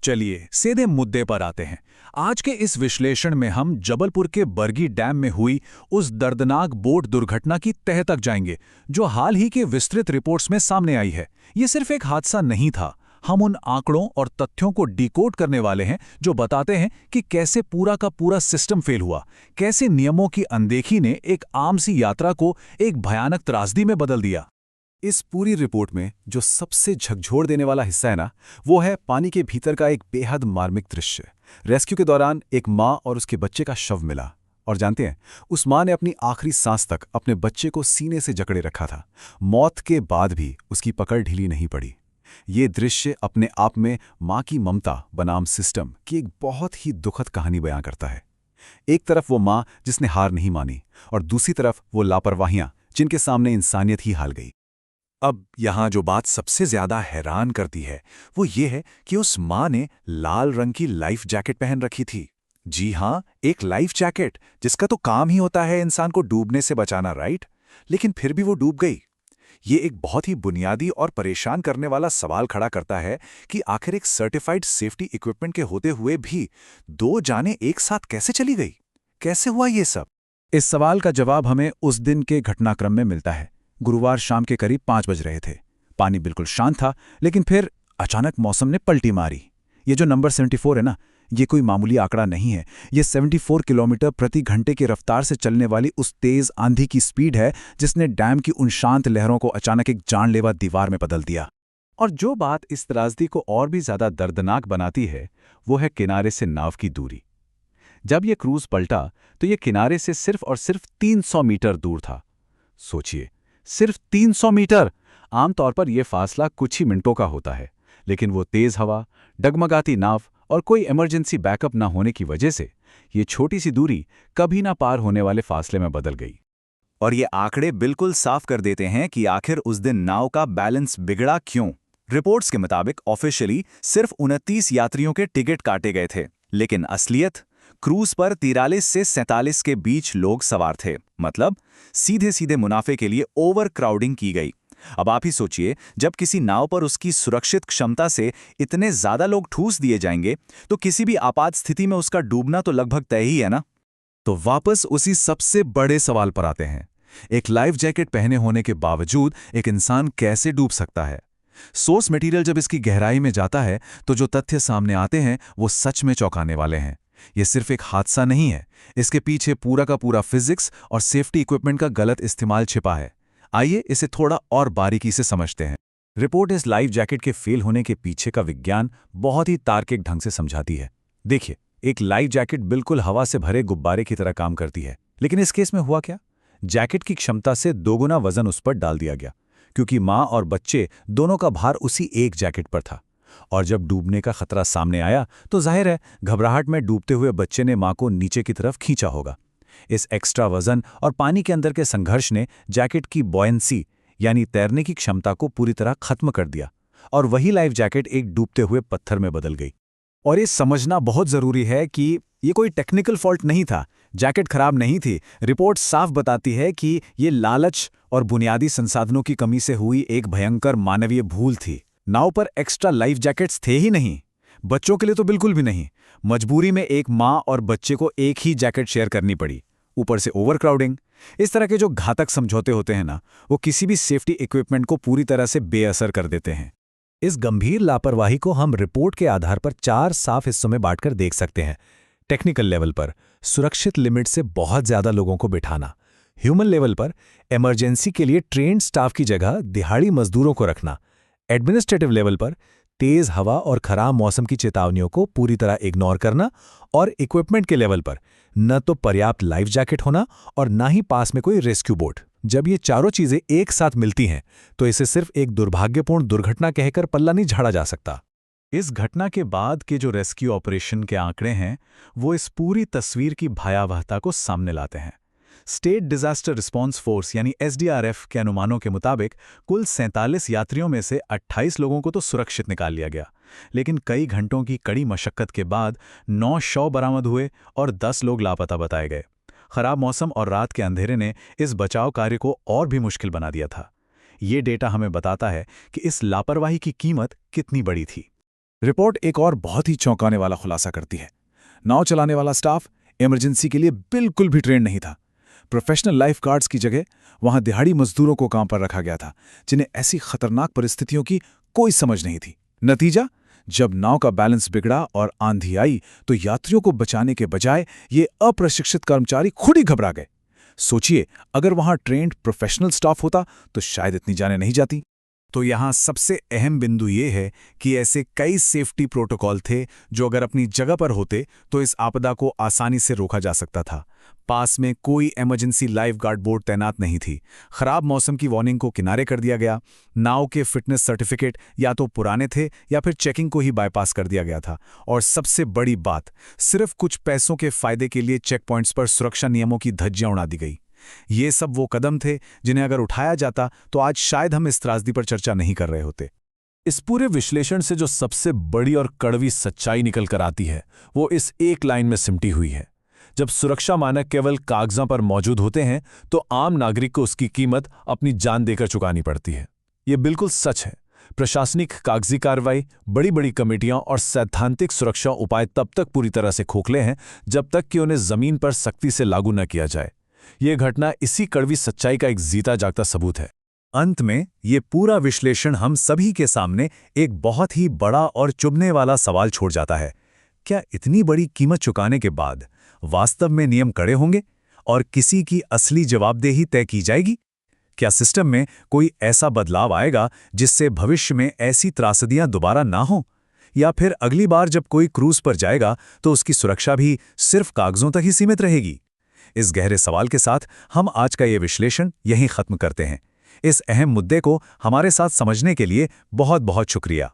चलिए सीधे मुद्दे पर आते हैं। आज के इस विश्लेषण में हम जबलपुर के बरगी डैम में हुई उस दर्दनाक बोट दुर्घटना की तह तक जाएंगे, जो हाल ही के विस्तृत रिपोर्ट्स में सामने आई है। ये सिर्फ एक हादसा नहीं था। हम उन आंकड़ों और तथ्यों को डिकोड करने वाले हैं जो बताते हैं कि कैसे पूरा का पूरा सिस्टम फेल हुआ, कैसे नियमों की अनदेखी ने एक आम सी यात्रा को एक भयानक त्रासदी में बदल दिया। इस पूरी रिपोर्ट में जो सबसे झकझोर देने वाला हिस्सा है ना, वो है पानी के भीतर का एक बेहद मार्मिक दृश्य। रेस्क्यू के दौरान एक माँ और उसके बच्चे का शव मिला, और जानते हैं, उस माँ ने अपनी आखिरी सांस तक अपने बच्चे को सीने से जकड़े रखा था। मौत के बाद भी उसकी पकड़ ढीली नहीं पड़ी। ये दृश्य अपने आप में माँ की ममता बनाम सिस्टम की एक बहुत ही दुखद कहानी बयां करता है। एक तरफ वो माँ जिसने हार नहीं मानी, और दूसरी तरफ वो लापरवाहियां जिनके सामने इंसानियत ही हार गई। अब यहाँ जो बात सबसे ज्यादा हैरान करती है वो ये है कि उस माँ ने लाल रंग की लाइफ जैकेट पहन रखी थी। जी हाँ, एक लाइफ जैकेट जिसका तो काम ही होता है इंसान को डूबने से बचाना, राइट? लेकिन फिर भी वो डूब गई। ये एक बहुत ही बुनियादी और परेशान करने वाला सवाल खड़ा करता है कि आखिर एक सर्टिफाइड सेफ्टी इक्विपमेंट के होते हुए भी दो जानें एक साथ कैसे चली गई? कैसे हुआ ये सब? इस सवाल का जवाब हमें उस दिन के घटनाक्रम में मिलता है। गुरुवार शाम के करीब 5 बज रहे थे। पानी बिल्कुल शांत था, लेकिन फिर अचानक मौसम ने पलटी मारी। ये जो नंबर 74 है ना, ये कोई मामूली आंकड़ा नहीं है। ये 74 किलोमीटर प्रति घंटे की रफ्तार से चलने वाली उस तेज आंधी की स्पीड है जिसने डैम की उन शांत लहरों को अचानक एक जानलेवा दीवार में बदल दिया। और जो बात इस त्रासदी को और भी ज्यादा दर्दनाक बनाती है, वो है किनारे से नाव की दूरी। जब ये क्रूज पलटा तो ये किनारे से सिर्फ और सिर्फ 300 मीटर दूर था। सोचिए, सिर्फ 300 मीटर! आमतौर पर यह फासला कुछ ही मिनटों का होता है, लेकिन वो तेज हवा, डगमगाती नाव और कोई इमरजेंसी बैकअप ना होने की वजह से ये छोटी सी दूरी कभी ना पार होने वाले फासले में बदल गई। और ये आंकड़े बिल्कुल साफ कर देते हैं कि आखिर उस दिन नाव का बैलेंस बिगड़ा क्यों। रिपोर्ट्स के मुताबिक ऑफिशियली सिर्फ 29 यात्रियों के टिकट काटे गए थे, लेकिन असलियत क्रूज पर 43 से 47 के बीच लोग सवार थे। मतलब सीधे सीधे मुनाफे के लिए ओवर क्राउडिंग की गई। अब आप ही सोचिए, जब किसी नाव पर उसकी सुरक्षित क्षमता से इतने ज्यादा लोग ठूस दिए जाएंगे तो किसी भी आपात स्थिति में उसका डूबना तो लगभग तय ही है ना। तो वापस उसी सबसे बड़े सवाल पर आते हैं। एक लाइफ जैकेट पहने होने के बावजूद एक इंसान कैसे डूब सकता है? सोर्स मटेरियल जब इसकी गहराई में जाता है तो जो तथ्य सामने आते हैं वो सच में चौंकाने वाले हैं। यह सिर्फ एक हादसा नहीं है, इसके पीछे पूरा का पूरा फिजिक्स और सेफ्टी इक्विपमेंट का गलत इस्तेमाल छिपा है। आइए इसे थोड़ा और बारीकी से समझते हैं। रिपोर्ट इस लाइफ जैकेट के फेल होने के पीछे का विज्ञान बहुत ही तार्किक ढंग से समझाती है। देखिए, एक लाइफ जैकेट बिल्कुल हवा से भरे गुब्बारे की तरह काम करती है, लेकिन इस केस में हुआ क्या? जैकेट की क्षमता से दोगुना वजन उस पर डाल दिया गया, क्योंकि माँ और बच्चे दोनों का भार उसी एक जैकेट पर था। और जब डूबने का खतरा सामने आया तो जाहिर है घबराहट में डूबते हुए बच्चे ने मां को नीचे की तरफ खींचा होगा। इस एक्स्ट्रा वजन और पानी के अंदर के संघर्ष ने जैकेट की बॉयंसी यानी तैरने की क्षमता को पूरी तरह खत्म कर दिया, और वही लाइफ जैकेट एक डूबते हुए पत्थर में बदल गई। और ये समझना बहुत जरूरी है कि ये कोई टेक्निकल फॉल्ट नहीं था, जैकेट खराब नहीं थी। रिपोर्ट साफ बताती है कि ये लालच और बुनियादी संसाधनों की कमी से हुई एक भयंकर मानवीय भूल थी। नाव पर एक्स्ट्रा लाइफ जैकेट्स थे ही नहीं, बच्चों के लिए तो बिल्कुल भी नहीं। मजबूरी में एक माँ और बच्चे को एक ही जैकेट शेयर करनी पड़ी, ऊपर से ओवरक्राउडिंग। इस तरह के जो घातक समझौते होते हैं ना, वो किसी भी सेफ्टी इक्विपमेंट को पूरी तरह से बेअसर कर देते हैं। इस गंभीर लापरवाही को हम रिपोर्ट के आधार पर 4 साफ हिस्सों में बांटकर देख सकते हैं। टेक्निकल लेवल पर सुरक्षित लिमिट से बहुत ज्यादा लोगों को बिठाना, ह्यूमन लेवल पर इमरजेंसी के लिए ट्रेन्ड स्टाफ की जगह दिहाड़ी मजदूरों को रखना, एडमिनिस्ट्रेटिव लेवल पर तेज हवा और खराब मौसम की चेतावनियों को पूरी तरह इग्नोर करना, और इक्विपमेंट के लेवल पर न तो पर्याप्त लाइफ जैकेट होना और ना ही पास में कोई रेस्क्यू बोट। जब ये चारों चीजें एक साथ मिलती हैं तो इसे सिर्फ एक दुर्भाग्यपूर्ण दुर्घटना कहकर पल्ला नहीं झाड़ा जा सकता। इस घटना के बाद के जो रेस्क्यू ऑपरेशन के आंकड़े हैं, वो इस पूरी तस्वीर की भयावहता को सामने लाते हैं। स्टेट डिजास्टर रिस्पांस फोर्स यानी एसडीआरएफ के अनुमानों के मुताबिक कुल 47 यात्रियों में से 28 लोगों को तो सुरक्षित निकाल लिया गया, लेकिन कई घंटों की कड़ी मशक्कत के बाद 9 शव बरामद हुए और 10 लोग लापता बताए गए। खराब मौसम और रात के अंधेरे ने इस बचाव कार्य को और भी मुश्किल बना दिया था। ये डेटा हमें बताता है कि इस लापरवाही की कीमत कितनी बड़ी थी। रिपोर्ट एक और बहुत ही चौंकाने वाला खुलासा करती है। नाव चलाने वाला स्टाफ इमरजेंसी के लिए बिल्कुल भी ट्रेन नहीं था। प्रोफेशनल लाइफ गार्ड्स की जगह वहां दिहाड़ी मजदूरों को काम पर रखा गया था, जिन्हें ऐसी खतरनाक परिस्थितियों की कोई समझ नहीं थी। नतीजा, जब नाव का बैलेंस बिगड़ा और आंधी आई तो यात्रियों को बचाने के बजाय ये अप्रशिक्षित कर्मचारी खुद ही घबरा गए। सोचिए, अगर वहां ट्रेंड प्रोफेशनल स्टाफ होता तो शायद इतनी जानें नहीं जाती। तो यहाँ सबसे अहम बिंदु ये है कि ऐसे कई सेफ्टी प्रोटोकॉल थे जो अगर अपनी जगह पर होते तो इस आपदा को आसानी से रोका जा सकता था। पास में कोई इमरजेंसी लाइफ गार्ड बोर्ड तैनात नहीं थी। खराब मौसम की वार्निंग को किनारे कर दिया गया। नाव के फिटनेस सर्टिफिकेट या तो पुराने थे या फिर चेकिंग को ही बाईपास कर दिया गया था। और सबसे बड़ी बात, सिर्फ कुछ पैसों के फायदे के लिए चेक पॉइंट्स पर सुरक्षा नियमों की धज्जियां उड़ा दी गई। ये सब वो कदम थे जिन्हें अगर उठाया जाता तो आज शायद हम इस त्रासदी पर चर्चा नहीं कर रहे होते। इस पूरे विश्लेषण से जो सबसे बड़ी और कड़वी सच्चाई निकल कर आती है वो इस एक लाइन में सिमटी हुई है। जब सुरक्षा मानक केवल कागजां पर मौजूद होते हैं तो आम नागरिक को उसकी कीमत अपनी जान देकर चुकानी पड़ती है। ये बिल्कुल सच है। प्रशासनिक कागजी कार्रवाई, बड़ी बड़ी कमेटियां और सैद्धांतिक सुरक्षा उपाय तब तक पूरी तरह से खोखले हैं जब तक कि उन्हें जमीन पर सख्ती से लागू न किया जाए। यह घटना इसी कड़वी सच्चाई का एक जीता जागता सबूत है। अंत में ये पूरा विश्लेषण हम सभी के सामने एक बहुत ही बड़ा और चुभने वाला सवाल छोड़ जाता है। क्या इतनी बड़ी कीमत चुकाने के बाद वास्तव में नियम कड़े होंगे और किसी की असली जवाबदेही तय की जाएगी? क्या सिस्टम में कोई ऐसा बदलाव आएगा जिससे भविष्य में ऐसी त्रासदियां दोबारा ना हों? या फिर अगली बार जब कोई क्रूज पर जाएगा तो उसकी सुरक्षा भी सिर्फ कागजों तक ही सीमित रहेगी? इस गहरे सवाल के साथ हम आज का ये विश्लेषण यहीं खत्म करते हैं। इस अहम मुद्दे को हमारे साथ समझने के लिए बहुत बहुत शुक्रिया।